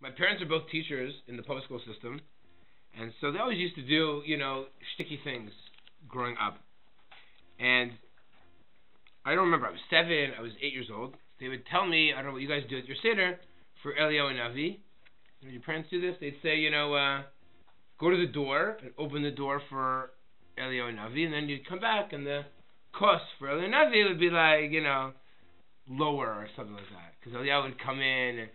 My parents are both teachers in the public school system, and so they always used to do, shticky things growing up. And I don't remember, I was 7, I was 8 years old. They would tell me, I don't know what you guys do at your Seder, for Eliyahu and Avi. When your parents do this, they'd say, go to the door and open the door for Eliyahu and Avi, and then you'd come back, and the cost for Eliyahu and Avi would be like, lower or something like that. Because Eliyahu would come in, and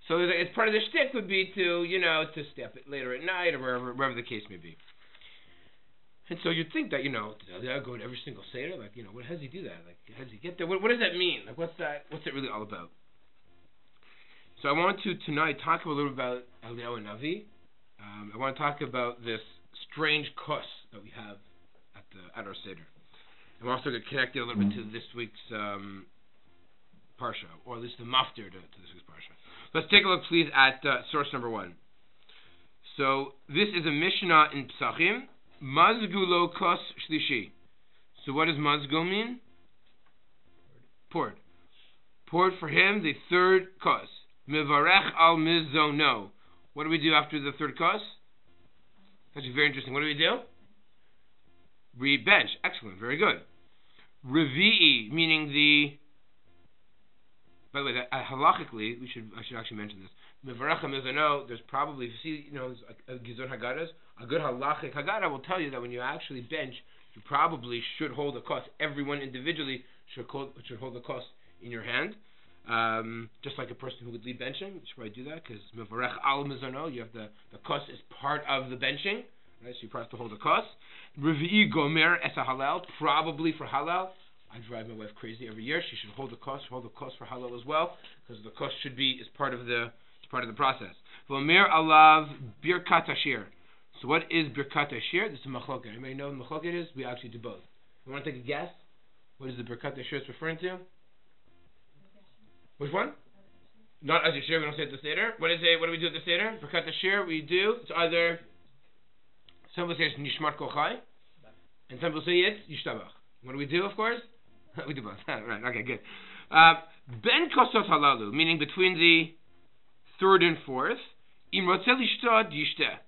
so it's part of the shtick would be to step it later at night or wherever the case may be. And so you'd think that, did Eliyahu go to every single Seder? Like, how does he do that? Like, how does he get there? What does that mean? Like, what's it really all about? So I want to tonight talk a little about Eliyahu and Avi. I want to talk about this strange kos that we have at our Seder. I'm also going to connect it a little bit to this week's Parsha, or at least the maftir to this week's Parsha. Let's take a look, please, at source number 1. So this is a Mishnah in Pesachim. Mazgu lo kos shlishi. So what does mazgu mean? Poured. Poured for him the third kos. Mevarech al mizono. What do we do after the third kos? That's very interesting. What do we do? Re-bench. Excellent. Very good. Revi'i, meaning the... By the way, halachically, I should actually mention this. Mevarech al mizono, there's probably, a Gizon Haggadahs, a good halachic Haggadah will tell you that when you actually bench, you probably should hold a kos. Everyone individually should hold the kos in your hand. Just like a person who would lead benching, you should probably do that, because mevarech al mizono, you have the kos is part of the benching, right? So you probably have to hold the kos. Revi'i gomer es halal, probably for halal. I drive my wife crazy every year. She should hold the kos for halal as well, because the kos is part of the process. V'omer alav birkat hashir. So what is birkat hashir? This is machloket. Anybody know what machloket is? We actually do both. You want to take a guess? What is the birkat hashir referring to? Which one? Not as Yashir, we don't say it at the Seder. What do we do at the Seder? Birkat Hashir, it's either, some people say it's Nishmat Kochai, and some people say it's Yishtabach. What do we do, of course? We do both. Right, okay, good. Ben Kosot Halalu, meaning between the third and fourth, Im Rotzel Yishtad Yishteh.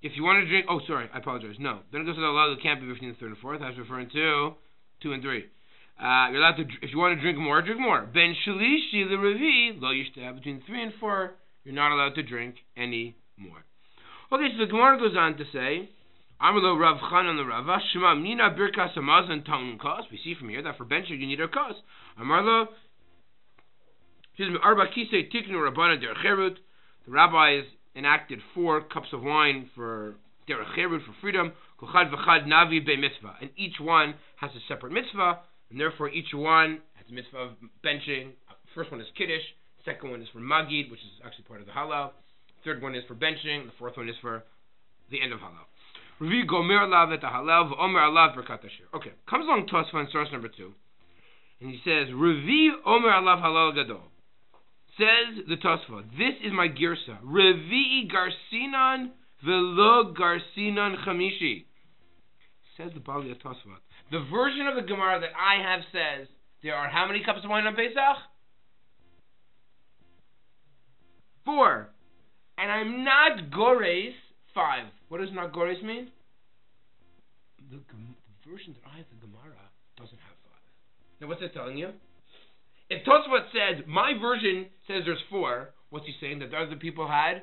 If you want to drink, I apologize. No, Ben Kosot Halalu can't be between the third and fourth. I was referring to 2 and 3. You're allowed to, if you want to drink more, drink more. Ben shalishi l'revi lo yishteh. Between 3 and 4, you're not allowed to drink any more. Okay, so the Gemara goes on to say, Amrlo Rav Chanan the Rava Shema Mina Birkas Hamazon Taun Kos. We see from here that for benching you need a kos. Amarlo, Arba Kisei Tiknu Rabbana Der Cherut. The rabbis enacted 4 cups of wine for Der Cherut, for freedom. Kochad v'chad Navi Be Mitzvah, and each one has a separate mitzvah. And therefore, each one has a mitzvah of benching. First one is Kiddush. Second one is for Magid, which is actually part of the Halal. Third one is for benching. The fourth one is for the end of Halal. Revi gomer alav et Halal v'omer alav berkat hashir. Okay, comes along Tosfos in source number 2, and he says, Revi omer alav halal gadol. Says the Tosfos, this is my girsa. Revi garsinan velo garsinan chamishi. Says the Bali Tosfos. The version of the Gemara that I have says there are how many cups of wine on Pesach? 4. And I'm not gores 5. What does not gores mean? The version that I have the Gemara doesn't have 5. Now what's it telling you? If Tosfos said, my version says there's 4, what's he saying? That the other people had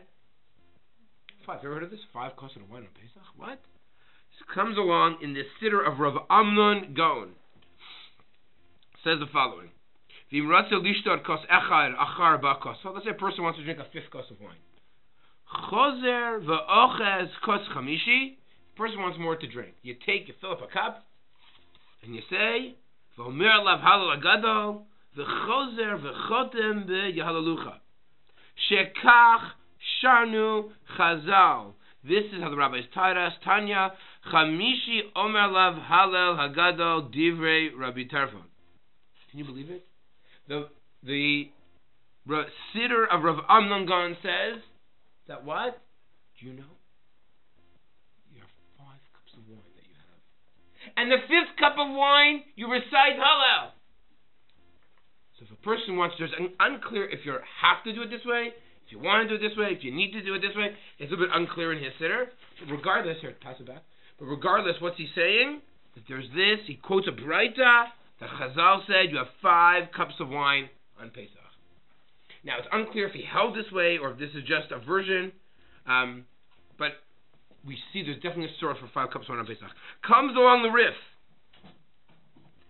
5. Have you ever heard of this? 5 cups of wine on Pesach? What? Comes along in the Siddur of Rav Amnon Gaon. Says the following: let's say a person wants to drink a 5th kos of wine. Chozer v'ochez kos chamishi. Person wants more to drink. You fill up a cup, and you say, "V'omer lav halal agadol v'chozer v'chotem b'yahalalucha shekach shanu chazal." This is how the rabbis taught us. Tanya, Chamishi Omer Lav Halel Hagadol Divrei Rabbi Tarfon. Can you believe it? The Siddur of Rav Amnon Gaon says that what? Do you know? You have 5 cups of wine that you have. And the 5th cup of wine, you recite Hallel. So if a person wants, there's unclear if you have to do it this way. if you want to do it this way, if you need to do it this way. It's a little bit unclear in his siddur. But regardless, here, pass it back. But regardless, what's he saying? That there's this, he quotes a Braita that Chazal said you have 5 cups of wine on Pesach. Now, it's unclear if he held this way or if this is just a version, but we see there's definitely a source for 5 cups of wine on Pesach. Comes along the Rif.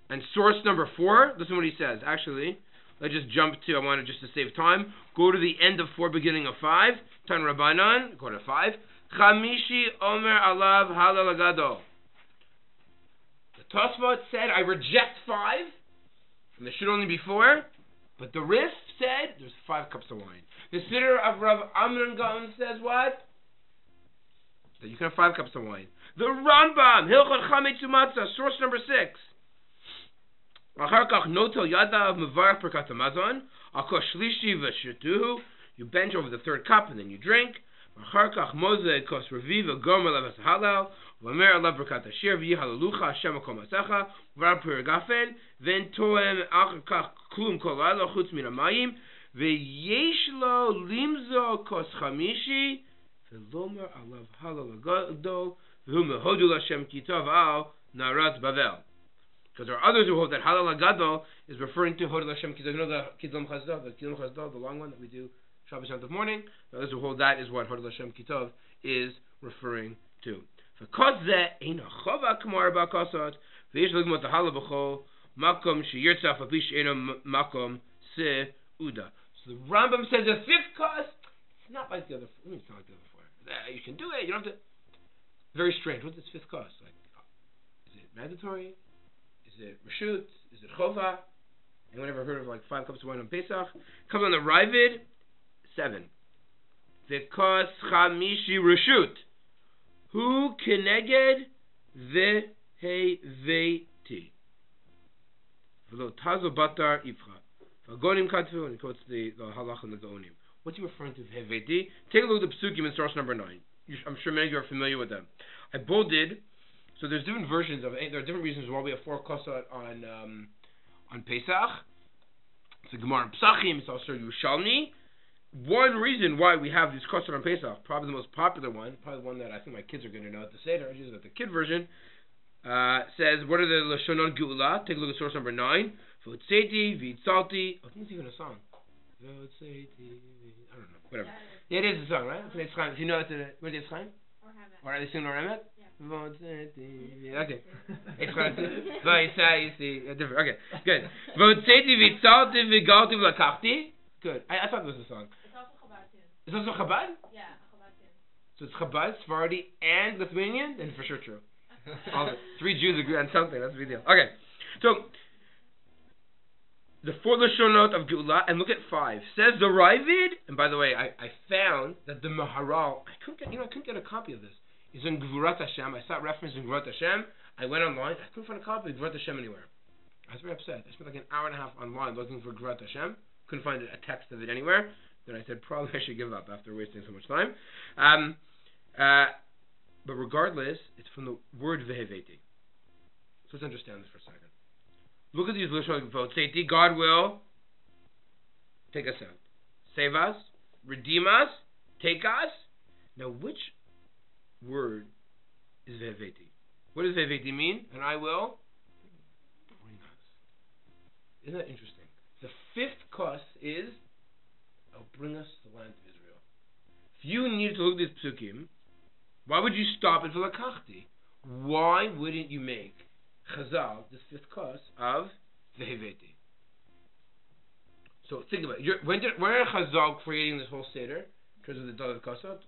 And source number 4, listen what he says. Actually, let's just jump to, I wanted just to save time, go to the end of 4, beginning of 5. Tan Rabbanan, go to 5. Chamishi Omer Alav Halal Agado. The Tosfot said, I reject 5, and there should only be 4. But the Rif said, there's 5 cups of wine. The Siddur of Rav Amnon Gaon says what? That you can have 5 cups of wine. The Rambam, Hilchot Chametz Umatzah, source number 6. Achar kach notel yadav mevarach perkat hamazon, akos shlishi v'shituhu, you bench over the 3rd cup and then you drink. Achar kach mozeh kos reviva gomer levas halal, v'amer alav perkat ashir v'yihalalucha Hashem akom asecha, v'ar purigafen, v'en toem achar kach klum kol alo chutz min hamayim, v'yesh lo limzo kos chamishi, v'lomer alav halal agado, v'hu mehodu l'Hashem kitov al narat Bavel. Because there are others who hold that Halal Gadol is referring to Hodel Hashem Kitov. You know the Kidlam Chazdal, the long one that we do Shabbos Yom Tov morning. The others who hold that is what Hodel Hashem Kitov is referring to. Because that ain't a chova k'mar ba'kasot v'yesh l'gmot the Halal b'chol makom sheyirtzaf apish eno makom se'uda. So the Rambam says the 5th cost. It's not like the other. It's not like the other 4. You can do it. You don't have to. Very strange. What's this 5th cost? Like, is it mandatory? Is it Rashut? Is it Chova? Anyone ever heard of like 5 cups of wine on Pesach? Comes on the Ravid, 7. V'kos chamishi Rashut. Hu keneged v'heveti. V'lo tazo batar ifcha. V'agonim katfu, and he quotes the halach and the gaonim. What's he referring to v'heveti? Take a look at the psukim in source number 9. I'm sure many of you are familiar with them. I bolded. So there's different versions of it. There are different reasons why we have 4 kosot on Pesach. It's a Gemara in Pesachim. It's also Yerushalmi. One reason why we have these kosot on Pesach, probably the most popular one, probably the one that I think my kids are going to know at the Seder, which is the kid version, says, what are the Lashonon Geula? Take a look at source number 9. V'otzeti, v'yitzalti. I think it's even a song. V'otzeti, I don't know. Whatever. Yeah, it is a song, right? Do you know it? What is it? Or are they singing Oramet? Okay. Different. Okay, good. Good. I thought it was a song. It's also Chabad too. It's also Chabad? Yeah, Chabad too. So it's Chabad, Sephardi, and Lithuanian? Then for sure true. All the 3 Jews agree on something. That's a big deal. Okay. So the 4 Lashonot of Geula, and look at 5. Says the Ravid, and by the way, I found that the Maharal, I couldn't get a copy of this. It's in Gvurat Hashem. I saw reference in Gvurat Hashem. I went online. I couldn't find a copy of Gvurat Hashem anywhere. I was very upset. I spent like an hour and a half online looking for Gvurat Hashem. Couldn't find a text of it anywhere. Then I said, probably I should give up after wasting so much time. But regardless, it's from the word Veheveti. So let's understand this for a second. Look at these Lashon Veheveti. God will take us out. Save us. Redeem us. Take us. Now, which word is Veheveti? What does Veheveti mean? And I will bring us. Isn't that interesting? The 5th cost is, I'll bring us to the land of Israel. If you needed to look at these psukim, why would you stop at Velakachti? Why wouldn't you make Chazal this 5th cost of Veheveti? So think about it. When are Chazal creating this whole Seder? Because of the Daled Kosot?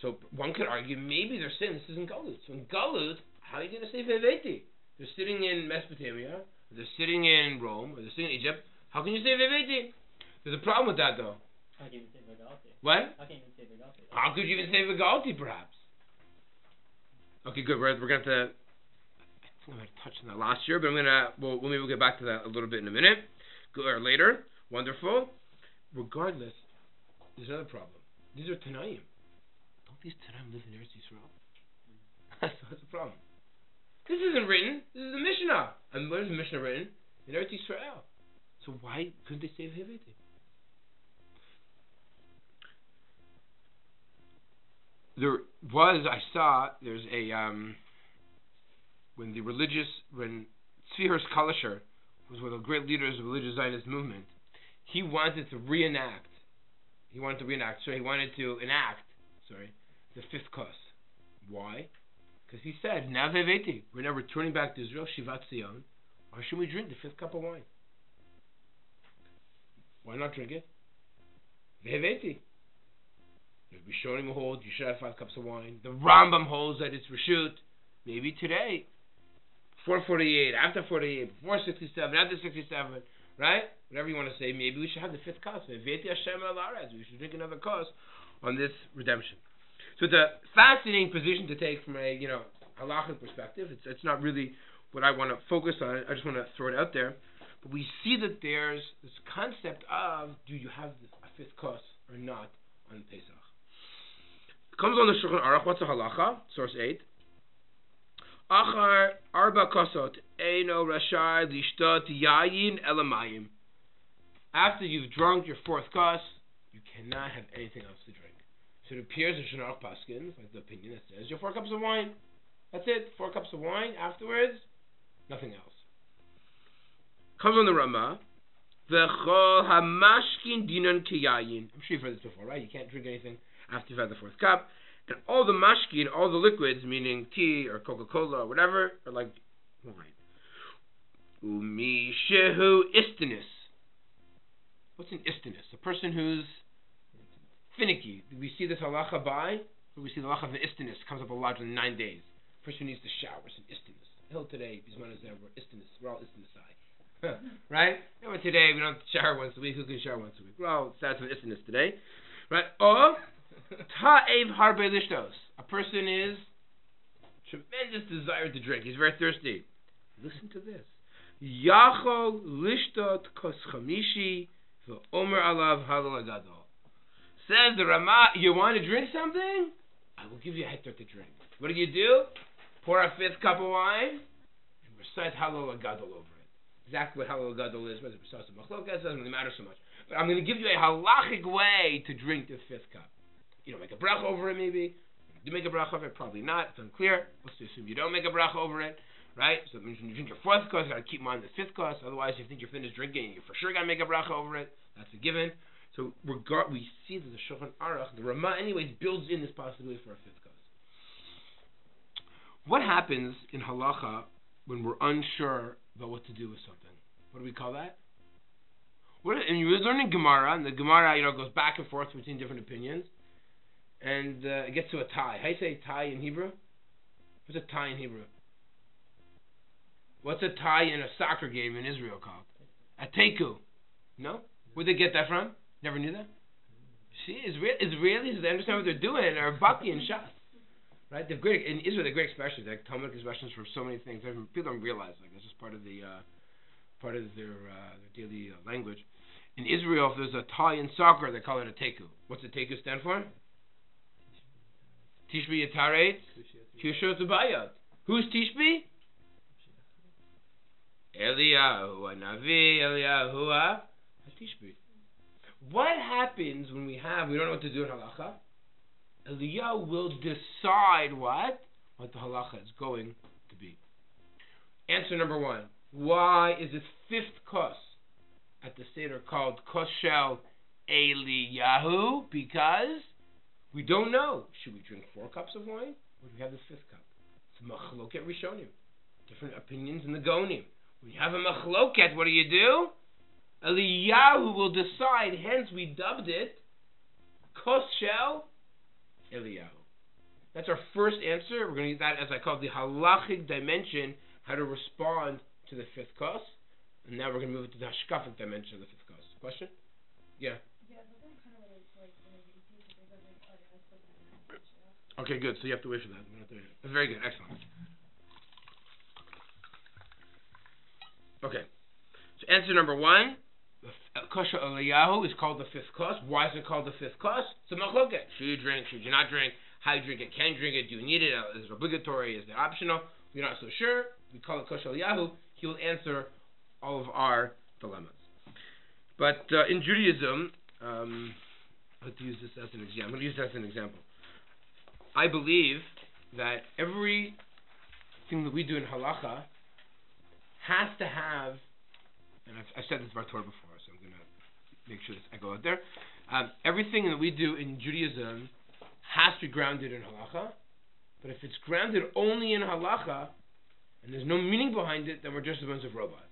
So one could argue maybe they're saying this isn't Galut. So in Galut, how are you going to say Veheveti? They're sitting in Mesopotamia, or they're sitting in Rome, or they're sitting in Egypt. How can you say Veheveti? There's a problem with that though. How can you say Vegalti? What? How can you say Vegalti? How could you even say Vegalti perhaps? Okay, good. We're going to have to, I think I might have touched on that last year, but maybe we'll get back to that a little bit in a minute. Or later. Wonderful. Regardless, there's another problem. These are Tanaim. Don't these Tanaim live in Eretz Yisrael? That's the problem. This isn't written. This is the Mishnah. And where is the Mishnah written? In Eretz Yisrael. So why couldn't they say Veheveti? there's a when Tzvi Kalisher was one of the great leaders of the religious Zionist movement, he wanted to enact the fifth kos. Why? Because he said, now we're now returning back to Israel, Shivat Zion. Why should we drink the fifth cup of wine? Why not drink it? Veheveti. The Rishonim holds you should have 5 cups of wine. The Rambam holds that it's Rishut. Maybe today, before 48, after 48, before 67, after 67, right? Whatever you want to say, maybe we should have the fifth kos. Veheveti Hashem al Aretz. We should drink another kos on this redemption. So it's a fascinating position to take from a halachic perspective. It's not really what I want to focus on. I just want to throw it out there. But we see that there's this concept of, do you have a fifth kos or not on Pesach? It comes on the Shulchan Aruch. What's the halacha? Source 8. Achar arba kosot eino rashai lishtot yayin elamayim. After you've drunk your fourth kos, you cannot have anything else to drink. So it appears in Shulchan Aruch Paskins, like the opinion that says, your 4 cups of wine. That's it. 4 cups of wine. Afterwards, nothing else. Comes on the Ramah. V'chol hamashkin dinan kiyayin. I'm sure you've heard this before, right? You can't drink anything after you've had the 4th cup. And all the mashkin, all the liquids, meaning tea or Coca-Cola or whatever, are like wine. Umi shehu istinus. What's an istinus? A person who's finicky. Do we see this halacha by? Or we see the halacha of the istinus comes up a lot in 9 days. Person who needs to shower, it's an istinus. Hill today, we're istinus. We're all istinus. Right? And today we don't shower once a week. Who can shower once a week? Well, it starts with istinus today. Right? Or ta'ev harbe lishtos. A person is tremendous desire to drink. He's very thirsty. Listen to this. Yachol lishtot kos chamishi v'omer alav halal agadol. Says the Ramah, you want to drink something? I will give you a hector to drink. What do? Pour a 5th cup of wine and recite Halal Gadol over it. Exactly what Halal Gadol is, whether it's Pesach or Machlokas, doesn't really matter so much. But I'm going to give you a halachic way to drink the 5th cup. You don't make a bracha over it, maybe. Do you make a bracha over it? Probably not. It's unclear. Let's assume you don't make a bracha over it, right? So that means when you drink your 4th kos, you got to keep in mind the 5th kos. Otherwise, if you think you're finished drinking, you for sure got to make a bracha over it. That's a given. So we see that the Shulchan Aruch, the Ramah anyways, builds in this possibility for a 5th kos. What happens in halacha when we're unsure about what to do with something? What do we call that? And you're learning Gemara, and the Gemara goes back and forth between different opinions, and it gets to a tie. How do you say tie in Hebrew? What's a tie in Hebrew? What's a tie in a soccer game in Israel called? A teku. No? Where'd they get that from? Never knew that? See, Israelis, they understand what they're doing, and are baki and shas. Right? In Israel, they're great expressions, like Talmudic expressions for so many things. People don't realize, it's just part of their daily language. In Israel, if there's a tie in soccer, they call it a teku. What's a teku stand for? Tishbi Yataret, Kushot Zubayat. Who's Tishbi? Eliyahu, Navi, Eliyahu, Tishbi. What happens when we don't know what to do in halacha? Eliyahu will decide what the halacha is going to be. Answer number 1. Why is this 5th kos at the Seder called kos shel Eliyahu? Because we don't know. Should we drink 4 cups of wine? Or do we have this 5th cup? It's machloket rishonim. Different opinions in the gonim. When you have a machloket, what do? Eliyahu will decide, hence we dubbed it kos shel Eliyahu. That's our first answer. We're going to use that as I call the halachic dimension, how to respond to the 5th kos. And now we're going to move it to the hashkafic dimension of the 5th kos. Question? Yeah. Okay, good. So you have to wait for that. Very good. Excellent. Okay. So answer number 1. Kosher Eliyahu is called the 5th kos. Why is it called the 5th kos? It's a machloket. Should you drink? Should you not drink? How you drink it? Can you drink it? Do you need it? Is it obligatory? Is it optional? We're not so sure. We call it Kosher Eliyahu. He will answer all of our dilemmas. But in Judaism, I have to use this as an example. I'm going to use that as an example. I believe that everything that we do in halacha has to have, and I've said this about Torah before, so I'm going to make sure I go out there. Everything that we do in Judaism has to be grounded in halacha, but if it's grounded only in halacha, and there's no meaning behind it, then we're just a bunch of robots.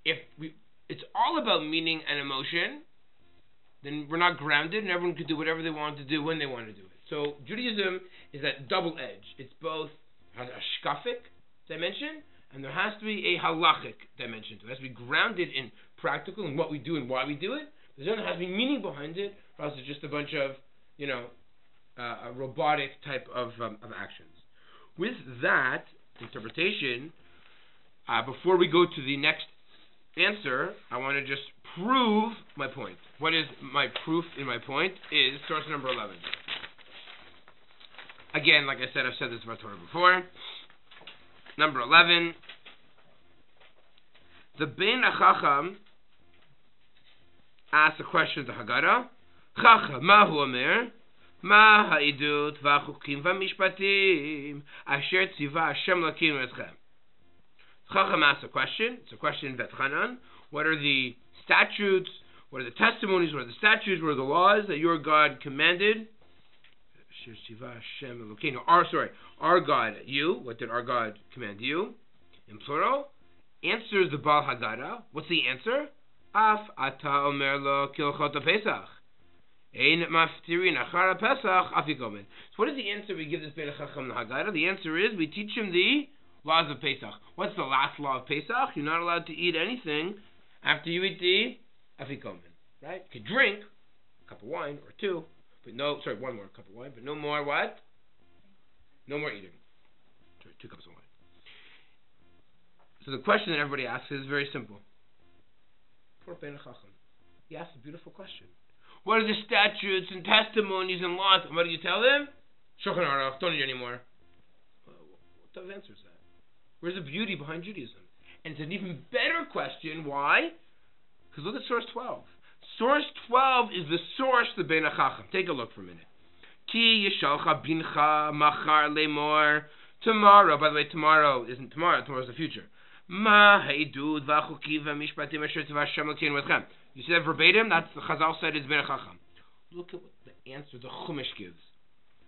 If it's all about meaning and emotion, then we're not grounded, and everyone can do whatever they want to do when they want to do it. So Judaism is that double edge. It's both has a shkafic dimension, and there has to be a halachic dimension. It has to be grounded in practical and what we do and why we do it. But then there has to be meaning behind it, or else it's just a bunch of, a robotic type of actions. With that interpretation, before we go to the next answer, I want to just prove my point. What is my proof in my point is source number 11. Again, like I said, I've said this about Torah before. Number 11. The Ben HaChacham asks a question to Haggadah. Chacham, Mahu Omer, Ma Ha'idut V'Achukim V'Mishpatim Asher Tziva Hashem Lakeinu Etchem. Chacham asks a question. It's a question in Bet Chanan. What are the statutes? What are the testimonies? What are the statutes? What are the laws that your God commanded? Our God, you. What did our God command you? In plural. Answers the Baal Haggadah. What's the answer? Af ata omer lo kilchot Pesach. Ein maftirin achar Pesach afikomen. So what is the answer we give this Ben Chacham Haggadah? The answer is we teach him the laws of Pesach. What's the last law of Pesach? You're not allowed to eat anything after you eat the afikomen. Right? You can drink a cup of wine or two. But one more cup of wine, but no more what? No more eating. 2 cups of wine. So the question that everybody asks is very simple. Poor Ben Chacham. He asks a beautiful question. What are the statutes and testimonies and laws? And what do you tell them? Shulchan Aruch, don't eat anymore. What type of answer is that? Where's the beauty behind Judaism? And it's an even better question. Why? Because look at source 12. Source 12 is the source of the Ben HaChacham. Take a look for a minute. Ki yishalcha bincha machar lemor. Tomorrow, by the way, tomorrow isn't tomorrow. Tomorrow's the future. Ma ha'idud v'achuki v'mishpatim asher tzivah Hashem Elokeinu etchem. You see that verbatim? That's the Chazal said it's Ben HaChacham. Look at what the answer the Chumash gives.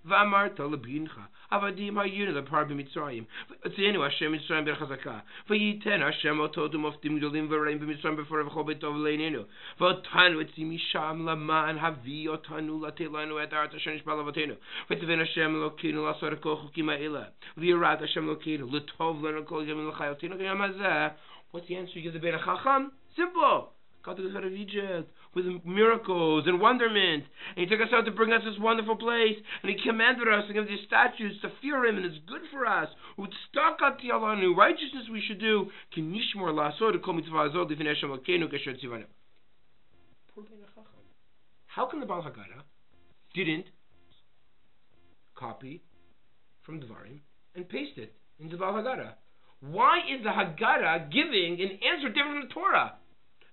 V'amarta lebincha avadim hayinu lepar b'mitzrayim v'tzinu Hashem Mitzrayim b'chazaka v'yiten Hashem otodu moftim gdolim v'reim b'mitzrayim b'for v'chol b'tov le'inenu v'otanu etzim misham laman havi otanu latelanu et arat Hashem nishbal avotenu v'tevin Hashem Elokeinu l'asor kol chukim ha'ila v'yirat Hashem Elokeinu l'tov lenu kol yamim l'chayotenu k'yam hazeh. What's the answer you give the Ben HaChacham? Simple. God took us out of Egypt with miracles and wonderment, and He took us out to bring us this wonderful place, and He commanded us to give these statutes to fear Him, and it's good for us. Righteousness we should do. How come the Baal Haggadah didn't copy from Dvarim and paste it into the Baal Haggadah? Why is the Haggadah giving an answer different from the Torah?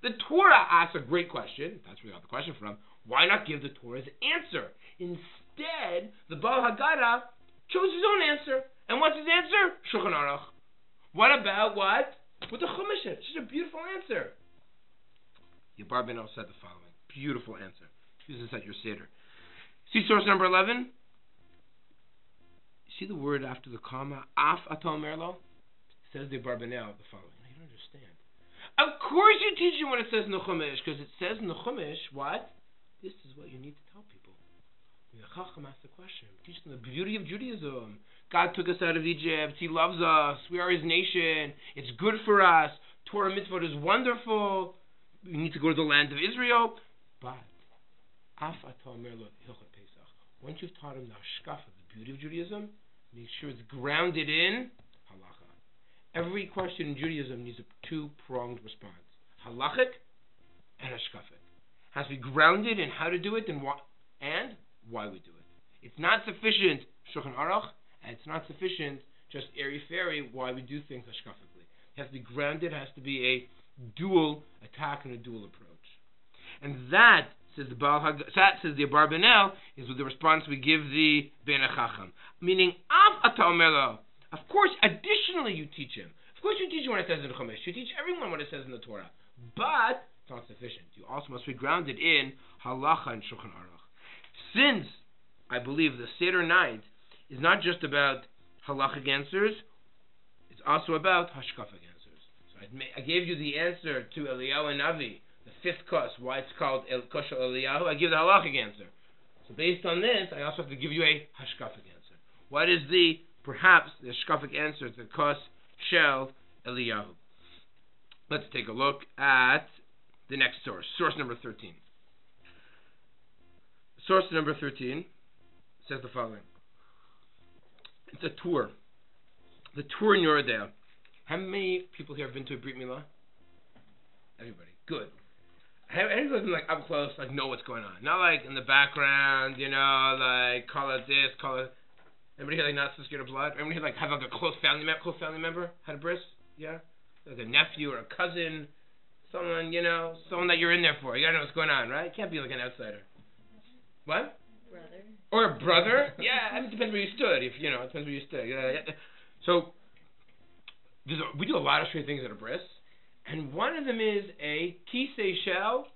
The Torah asks a great question. That's where we got the question from. Why not give the Torah's answer? Instead, the Baal Haggadah chose his own answer. And what's his answer? Shulchan Aruch. What about what? What the Chumash said. It's just a beautiful answer. Yabar Ben El said the following. Beautiful answer. Use this at your Seder. See source number 11? See the word after the comma? Af atom merlo? Says the Yabar Ben El the following. You don't understand. Of course you teach them what it says in the Chumash, because it says in the Chumash, what? This is what you need to tell people. The Chacham asked the question. Teach them the beauty of Judaism. God took us out of Egypt. He loves us. We are His nation. It's good for us. Torah mitzvot is wonderful. We need to go to the land of Israel. But, once you've taught them the hashkafa, the beauty of Judaism, make sure it's grounded in halacha. Every question in Judaism needs a 2-pronged response. Halachic and hashkafic. Has to be grounded in how to do it and why we do it. It's not sufficient Shulchan Aruch, and it's not sufficient just airy-fairy why we do things hashkafically. It has to be grounded, it has to be a dual attack and a dual approach. And that says the Baal Hagat, says the Abar Benel, is with the response we give the Ben Chacham. Meaning, Av Ata Omelo. Of course, additionally you teach him. Of course you teach him what it says in the Chumash. You teach everyone what it says in the Torah. But it's not sufficient. You also must be grounded in Halacha and Shulchan Aruch. Since I believe the Seder night is not just about halachic answers, it's also about hashkafic answers. So I gave you the answer to Eliyahu and Navi, the fifth kos, why it's called Kos Shel Eliyahu. I give the halachic answer. So based on this, I also have to give you a hashkafic answer. What is perhaps the hashkafic answer to Kos Shel Eliyahu? Let's take a look at the next source. Source number 13. Source number 13 says the following. It's a tour. The tour in Yoredale. How many people here have been to a Brit Milah? Everybody. Good. Everybody like up close, like know what's going on. Not like in the background, like call it this, call it. Anybody here like not so scared of blood? Anybody here like have like a close family member had a bris? Yeah, like a nephew or a cousin, someone someone that you're in there for. You gotta know what's going on, right? You can't be like an outsider. What? Brother. Or a brother? Yeah, it depends where you stood. It depends where you stood. So we do a lot of strange things at a bris, and one of them is a kisei shel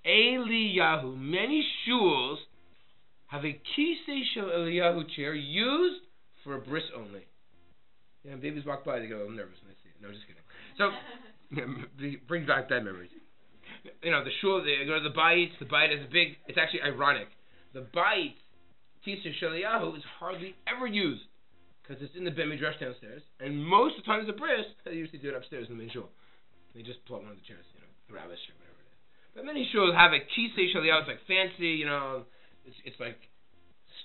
Eliyahu. Many shuls have a kisei shel Eliyahu chair used for a bris only. Babies walk by, they get a little nervous when they see it. No, just kidding. So brings back bad memories. The shul, they go to the bayit. The bayit is big. It's actually ironic. The bayit kisei shel Eliyahu is hardly ever used because it's in the Ben Midrash downstairs, and most of the time it's a bris. They usually do it upstairs in the main shul. They just pull out one of the chairs, the rabbi's chair, whatever it is. But many shuls have a kisei shel Eliyahu. It's like fancy, it's like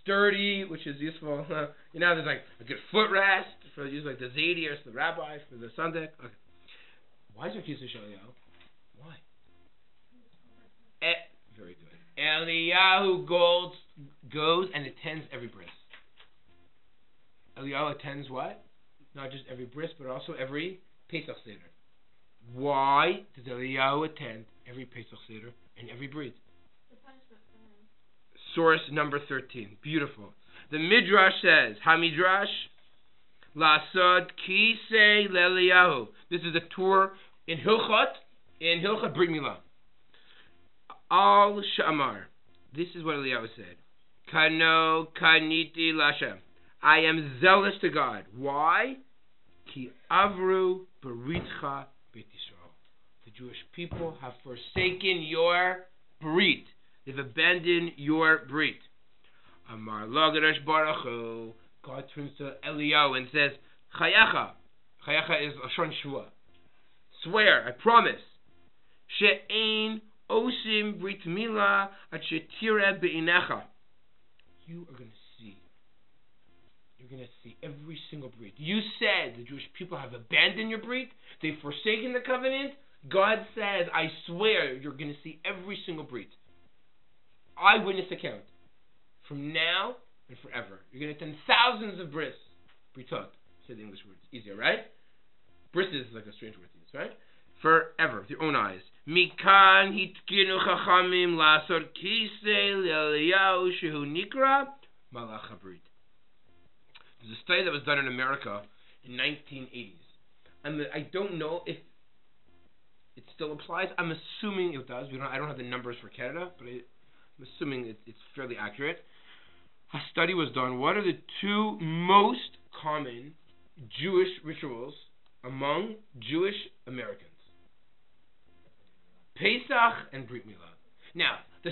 sturdy, which is useful. There's like a good footrest for use like the Zaidi or the Rabbi for the Sunday. Okay. Why is there kisei shel Eliyahu? Why? Very good. Eliyahu goes and attends every bris. Eliyahu attends what? Not just every bris, but also every Pesach Seder. Why does Eliyahu attend every Pesach Seder and every bris? The punishment for him. Source number 13. Beautiful. The Midrash says, HaMidrash Lasod Kisei L'Eliyahu. This is a tour in Hilchot Brit Milah. Al Shamar. This is what Eliyahu said. Kano kaniti lashem. I am zealous to God. Why? Ki avru beritcha beit Yisrael. The Jewish people have forsaken your brit. They've abandoned your brit. Amar Lagadosh Baruch Hu. God turns to Eliyahu and says, Chayacha. Chayacha is Lashon Shua. Swear, I promise. She'ein Osim Brit Milah at Shetira Be'inecha. You are going to see. You're going to see every single brit. You said the Jewish people have abandoned your brit. They've forsaken the covenant. God says, I swear, you're going to see every single brit. Eyewitness account. From now and forever. You're going to attend thousands of bris. Britot. Say the English words. Easier, right? Bris is like a strange word to use, right? Forever, with your own eyes. Mikan hitkinu chachamim lasor kisei Eliyahu shehu nikra malach habrit. There's a study that was done in America in 1980s. I don't know if it still applies. I'm assuming it does. I don't have the numbers for Canada, but I'm assuming it's fairly accurate. A study was done. What are the two most common Jewish rituals among Jewish Americans? Pesach and Brit Milah. Now, the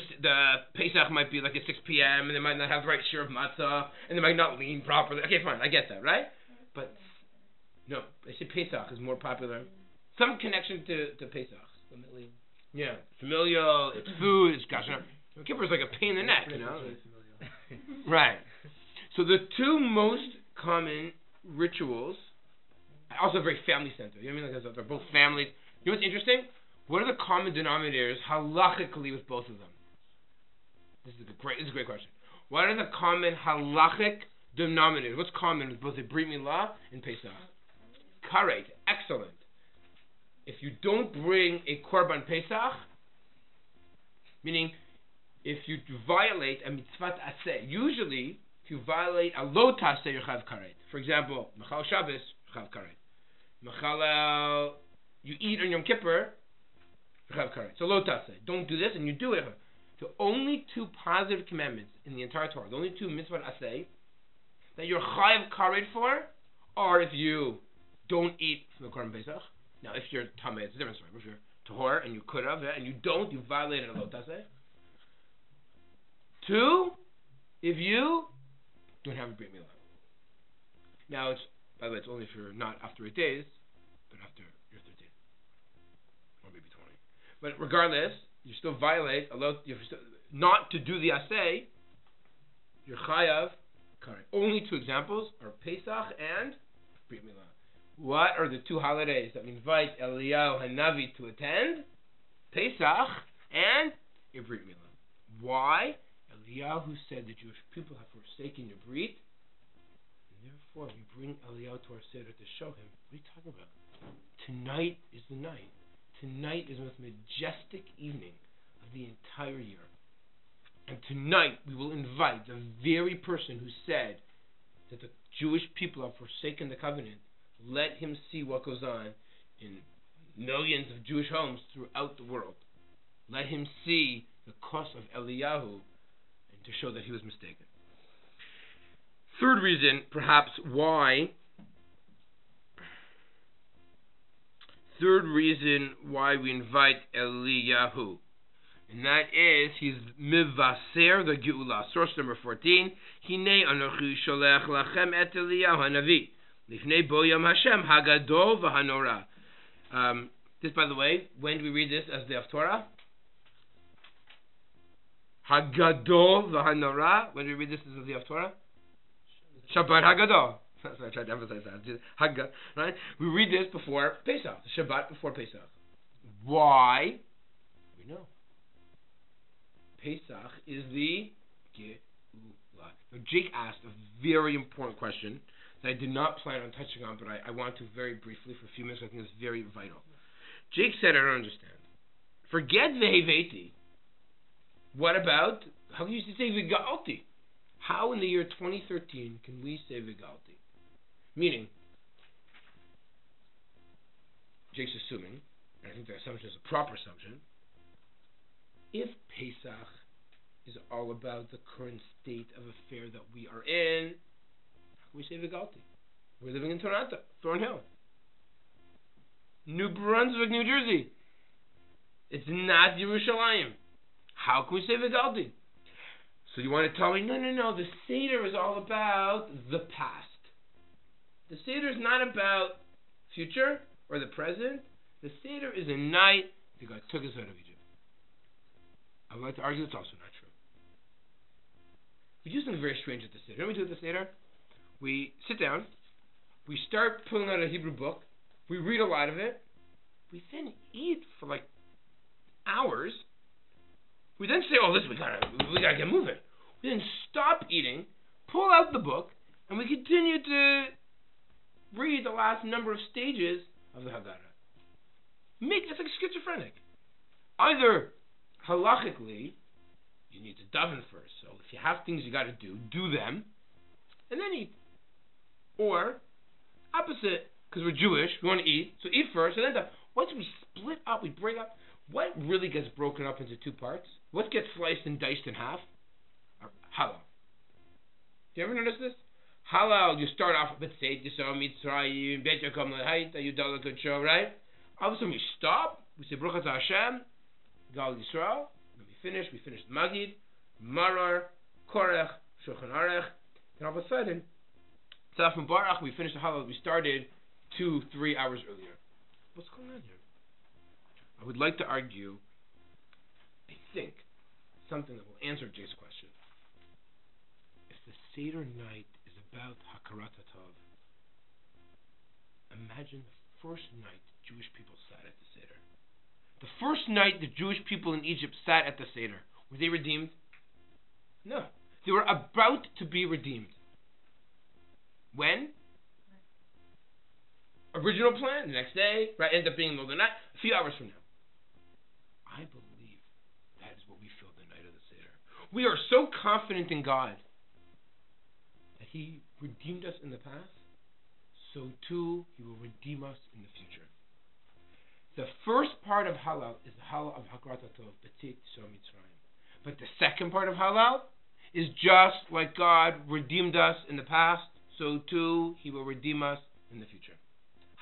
Pesach might be like at 6 p.m. and they might not have the right share of matzah and they might not lean properly. Okay, fine, I get that, right? But no, they say Pesach is more popular. Some connection to Pesach. Yeah, familial. It's food. It's gosh. Kippur is like a pain in the neck, Right. So the two most common rituals, also very family centered. You know what I mean? Like they're both families. You know what's interesting? What are the common denominators halachically with both of them? This is a great question. What are the common halachic denominators? What's common with both the Brit Milah and Pesach? Karet. Excellent. If you don't bring a korban Pesach, meaning if you violate a mitzvah aseh, usually if you violate a lo taseh, you're chayav karet. For example, mechal Shabbos, you're chayav karet. Mechal, you eat on Yom Kippur, you're chayav karet. So lo taseh, don't do this, and you do it. The only two positive commandments in the entire Torah, the only two mitzvah aseh that you're chayav karet for, are if you don't eat from the Korban Pesach. Now, if you're tameh, it's a different story. If you're tahor and you could have, and you don't, you violated a lo taseh. Two, if you don't have a brit milah. Now, it's, by the way, it's only if you're not after 8 days, but after you're 13, or maybe 20. But regardless, you still violate a lo. Not to do the aseh, you're chayav karet. Only two examples are Pesach and brit milah. What are the two holidays that we invite Eliyahu Hanavi to attend? Pesach and brit milah. Why? Eliyahu said the Jewish people have forsaken your brit, and therefore we bring Eliyahu to our Seder to show him. What are you talking about? Tonight is the night. Tonight is the most majestic evening of the entire year. And tonight we will invite the very person who said that the Jewish people have forsaken the covenant. Let him see what goes on in millions of Jewish homes throughout the world. Let him see the cost of Eliyahu, to show that he was mistaken. Third reason, perhaps, why we invite Eliyahu, and that is he's mivaser the Geula. Source number 14. Hinei anochi sholech lachem et Eliyahu hanavi lifnei bo yom Hashem hagadol v'hanora. This, by the way, when do we read this as the Haftorah? Hagadol v'hanora. When do we read this as the Haftorah? Shabbat Hagadol. That's why I tried to emphasize that. Right? We read this before Pesach. Shabbat before Pesach. Why? We know. Pesach is the Geula. Now, Jake asked a very important question that I did not plan on touching on, but I want to very briefly for a few minutes. I think it's very vital. Jake said, I don't understand. Forget Veheveti. What about, how can you say Vigalti? How in the year 2013 can we say Vigalti? Meaning, Jake's assuming, and I think the assumption is a proper assumption, if Pesach is all about the current state of affair that we are in, how can we say Vigalti? We're living in Toronto, Thornhill, New Brunswick, New Jersey. It's not Yerushalayim. How can we say Vigalti? So you want to tell me, no, the Seder is all about the past. The Seder is not about future or the present. The Seder is a night that God took us out of Egypt. I would like to argue it's also not true. We do something very strange at the Seder. You know what we do at the Seder? We sit down, we start pulling out a Hebrew book, we read a lot of it, we then eat for like hours. We then say, listen, we gotta get moving. We then stop eating, pull out the book, and we continue to read the last number of stages of the Haggadah. It's like schizophrenic. Either halachically, you need to daven first. So if you have things you got to do them, and then eat. Or opposite, because we're Jewish, we want to eat, so eat first, and then once we split up, we break up. What really gets broken up into two parts? What gets sliced and diced in half? Halal. Do you ever notice this? Halal, you start off with B'tzeit Yisrael Mitzrayim, Bet Yakom L'Hayt, Yudala Good Show, right? All of a sudden we stop, we say Baruch Atah Hashem, Gal Yisrael, then we finish the Magid, Marar, Korech, Shulchan Aruch, and all of a sudden, Tzaf Mubarach, we finish the Halal we started 2-3 hours earlier. What's going on here? I would like to argue, I think, something that will answer Jay's question. If the Seder night is about Hakarat HaTov, imagine the first night Jewish people sat at the Seder. The first night the Jewish people in Egypt sat at the Seder. Were they redeemed? No. They were about to be redeemed. When? Original plan, the next day, right? End up being in the middle of the night, a few hours from now. I believe that is what we feel the night of the Seder. We are so confident in God that He redeemed us in the past, so too He will redeem us in the future. The first part of Hallel is the Hallel of Hakrat HaTov, B'tzit Yisrael Mitzrayim. But the second part of Hallel is just like God redeemed us in the past, so too He will redeem us in the future.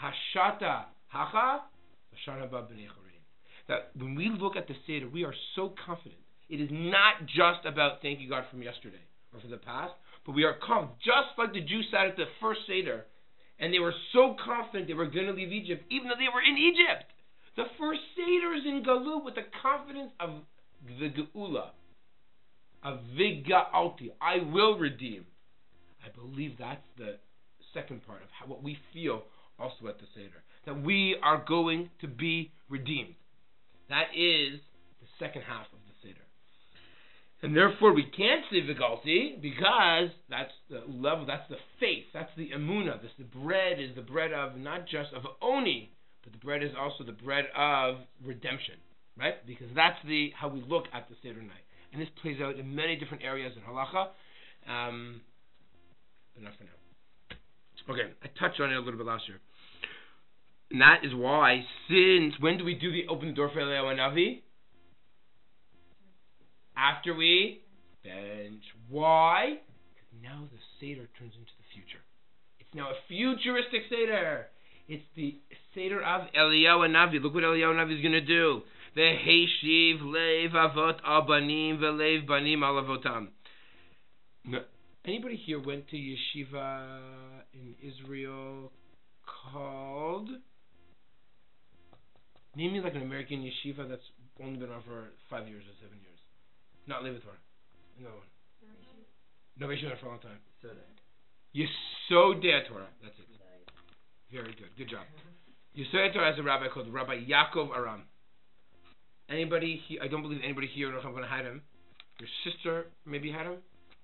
Hashata Hacha, Hashana Ba B'nei Chorein. That when we look at the Seder, we are so confident. It is not just about thanking God from yesterday or from the past, but we are confident, just like the Jews sat at the first Seder, and they were so confident they were going to leave Egypt, even though they were in Egypt. The first Seder is in Galut with the confidence of the Geula, of Viga'alti, I will redeem. I believe that's the second part of what we feel also at the Seder, that we are going to be redeemed. That is the second half of the Seder. And therefore we can't say Vigalti because that's the level, that's the faith, that's the emunah. The bread is the bread of not just of Oni, but the bread is also the bread of redemption, right? Because that's how we look at the Seder night. And this plays out in many different areas in Halacha, but not for now. Okay, I touched on it a little bit last year. And that is why, when do we do the open the door for Eliyahu Hanavi? After we bench. Why? Because now the Seder turns into the future. It's now a futuristic Seder. It's the Seder of Eliyahu Hanavi. Look what Eliyahu Hanavi is going to do. V'heishiv leiv avot al banim v'leiv banim al avotam. Anybody here went to yeshiva in Israel called? Name me like an American yeshiva that's only been around for 5 years or 7 years. Not Levi Torah. Another one. No, we should have for a long time. Yesodei Torah. That's it. Very good. Good job. Yesodei Torah has a rabbi called Rabbi Yaakov Aram. Anybody here? I don't believe anybody here knows I'm going to had him. Your sister maybe had him.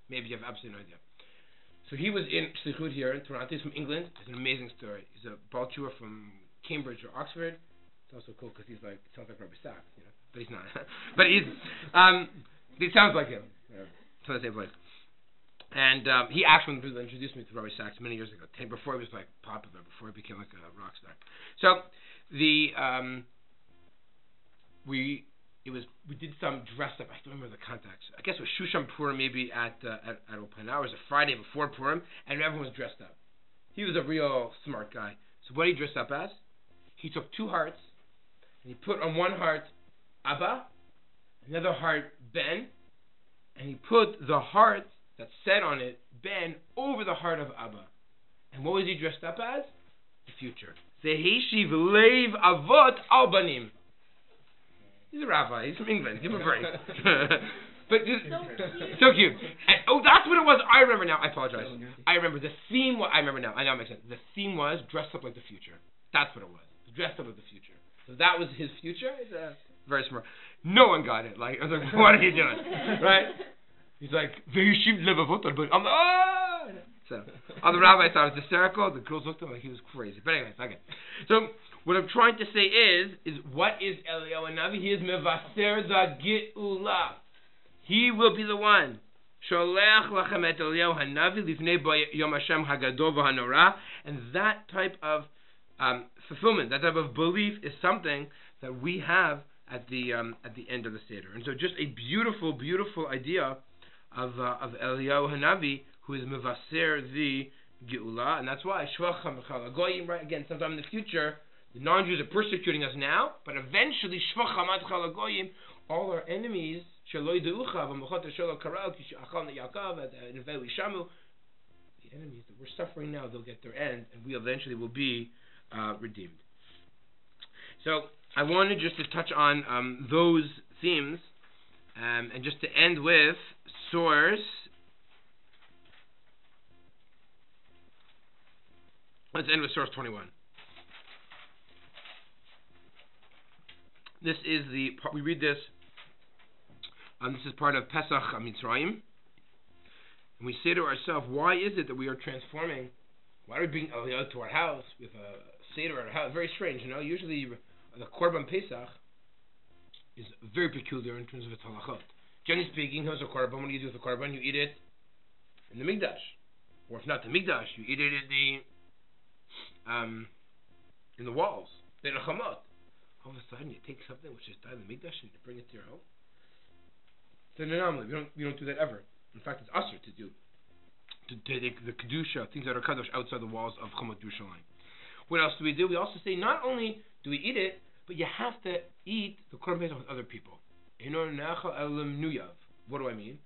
Maybe you have absolutely no idea. So he was in Shlichut here in Toronto. He's from England. It's an amazing story. He's a Baal Tshuva from Cambridge or Oxford. It's also cool because he sounds like Rabbi Sachs, but he's not. But he sounds like him. It's the same place. And he actually introduced me to Rabbi Sachs many years ago, before he was like popular, before he became like a rock star. So we did some dress up. I don't remember the context. I guess it was Shushan Purim, maybe at Opana. It was a Friday before Purim, and everyone was dressed up. He was a real smart guy. So what he dressed up as? He took two hearts, and he put on one heart Abba, another heart Ben, and he put the heart that said on it Ben over the heart of Abba. And what was he dressed up as? The future. Veheshiv leiv avot al banim. He's a rabbi. He's from England. Give him a break. But so cute. And, that's what it was. I remember now. I apologize. I remember the theme. I remember now. I know it makes sense. The theme was dressed up like the future. That's what it was. Dressed up like the future. So that was his future. It's very smart. No one got it. Like I was like, what are you doing? Right? He's like, but I'm like, oh! So other rabbis thought it was hysterical. The girls looked at him like he was crazy. But anyways, okay. So what I'm trying to say is what is Eliyahu Hanavi? He is mevaser the geula. He will be the one. Sholech lachem et Eliyahu Hanavi lifnei yom Hashem hagadol v'hanora. And that type of fulfillment, that type of belief, is something that we have at the end of the Seder. And so, just a beautiful, beautiful idea of Eliyahu Hanavi, who is mevaser the geula, and that's why shvacham b'chal hagoyim. Right, again, sometime in the future, the non-Jews are persecuting us now, but eventually shvacham b'chal hagoyim, all our enemies, shaloi deucha v'machot shelo karal kishachal neYaakov and nevei lishamu, the enemies that we're suffering now, they'll get their end, and we eventually will be redeemed. So I wanted just to touch on those themes, and just to end with source. Let's end with source 21. This is the part we read this. This is part of Pesach Mitzrayim, and we say to ourselves, why is it that we are transforming? Why are we bringing Aliyah to our house with a Seder at our house? Very strange, Usually the Korban Pesach is very peculiar in terms of its halachot. Generally speaking, here's a korban. What do you do with the korban? You eat it in the mikdash, or if not the mikdash, you eat it in the walls, in the chamot. All of a sudden, you take something which is done in the mikdash and you bring it to your home. It's an anomaly. We don't do that ever. In fact, it's usher to do. To take the kedusha, things that are kadosh, outside the walls of Chomot Yerushalayim. What else do? We also say not only do we eat it, but you have to eat the korban pesach with other people. What do I mean?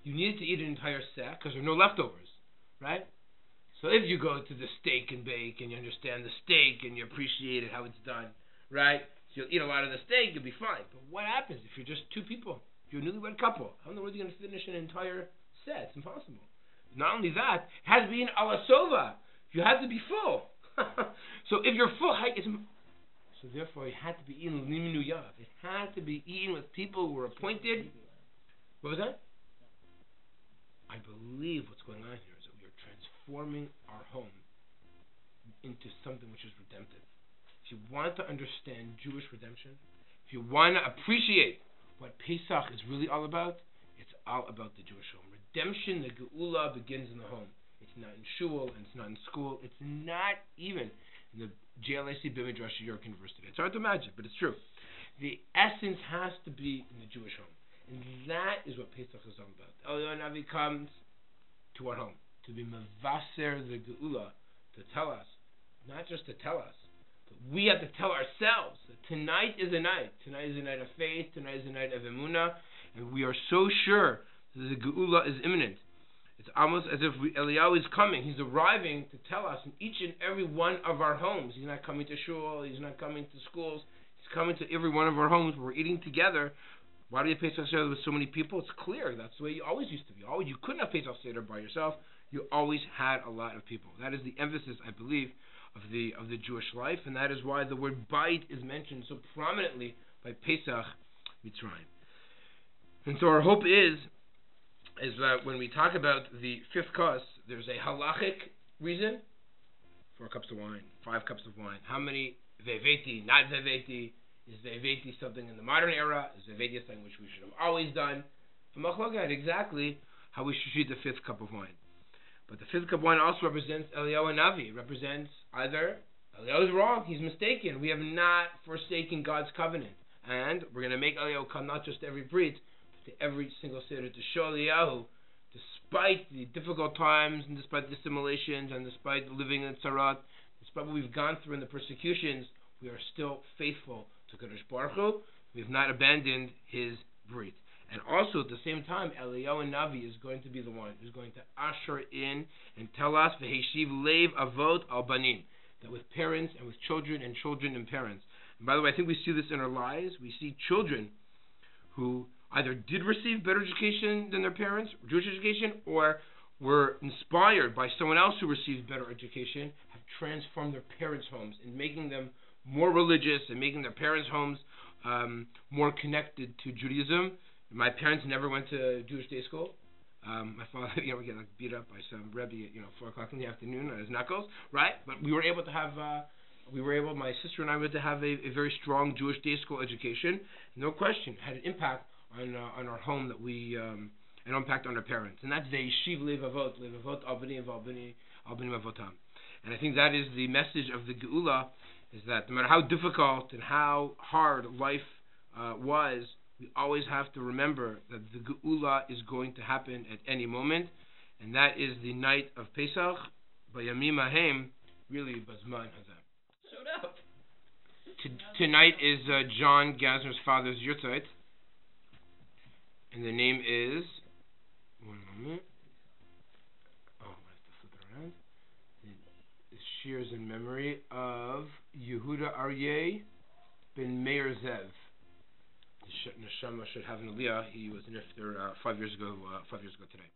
You need to eat an entire sack because there are no leftovers, right? So if you go to the steak and bake and you understand the steak and you appreciate it, how it's done, right? So you'll eat a lot of the steak, you'll be fine. But what happens if you're just two people? You're a newlywed couple. How in the world are you going to finish an entire set? It's impossible. Not only that, it has to be in alasova. You have to be full. So if you're full, so therefore it had to be eaten liminu yav. It had to be eaten with people who were appointed. What was that? I believe what's going on here is that we are transforming our home into something which is redemptive. If you want to understand Jewish redemption, if you want to appreciate what Pesach is really all about, it's all about the Jewish home. Redemption, the Geula, begins in the home. It's not in shul, and it's not in school. It's not even in the JLIC B'Midrash York University. It's hard to imagine, but it's true. The essence has to be in the Jewish home. And that is what Pesach is all about. Elio Navi comes to our home to be mevaser the Geula, to tell us, not just to tell us, but we have to tell ourselves that tonight is a night. Tonight is a night of faith. Tonight is a night of emunah. And we are so sure that the Geula is imminent. It's almost as if Eliyahu is coming. He's arriving to tell us in each and every one of our homes. He's not coming to shul. He's not coming to schools. He's coming to every one of our homes. We're eating together. Why do you Pesach Seder with so many people? It's clear. That's the way you always used to be. You couldn't have Pesach Seder by yourself. You always had a lot of people. That is the emphasis, I believe, of the Jewish life, and that is why the word Bait is mentioned so prominently by Pesach Mitzrayim. And so our hope is that when we talk about the fifth kos, there's a halachic reason. 4 cups of wine, 5 cups of wine. How many veveti, not veveti? Is veveti something in the modern era? Is veveti something which we should have always done? And machlokes exactly how we should treat the fifth cup of wine. But the fifth cup of wine also represents Eliyahu Navi. It represents either Eliyahu is wrong, he's mistaken. We have not forsaken God's covenant. And we're going to make Eliyahu come not just to every brit, to every single seder, to show Eliyahu, despite the difficult times, and despite the assimilations, and despite living in Tzarat, despite what we've gone through in the persecutions, we are still faithful to Kadosh Baruch Hu. We have not abandoned his brit. And also at the same time, Eliyahu Navi is going to be the one who's going to usher in and tell us, V'heshiv leiv avot al banim, that with parents and with children and children and parents. And by the way, I think we see this in our lives. We see children who either did receive better education than their parents, Jewish education, or were inspired by someone else who received better education, have transformed their parents' homes and making them more religious and making their parents' homes more connected to Judaism. My parents never went to Jewish day school. My father, would get beat up by some Rabbi at 4 o'clock in the afternoon on his knuckles, right? But we were able to have, my sister and I were to have a very strong Jewish day school education. No question, had an impact on our home that we, an impact on our parents. And that's the Yeshiv Levavot al B'nei Avotam. And I think that is the message of the Geula, is that no matter how difficult and how hard life was, we always have to remember that the Geula is going to happen at any moment, and that is the night of Pesach, Bayamim Hahem, really Bazman Hazam. Showed up. Tonight is John Gasner's father's Yurtzeit, and the name is, one moment, I have to flip it around. The shir is in memory of Yehuda Aryeh ben Meir Zev. Neshama should have an aliyah. He was an iftar 5 years ago today.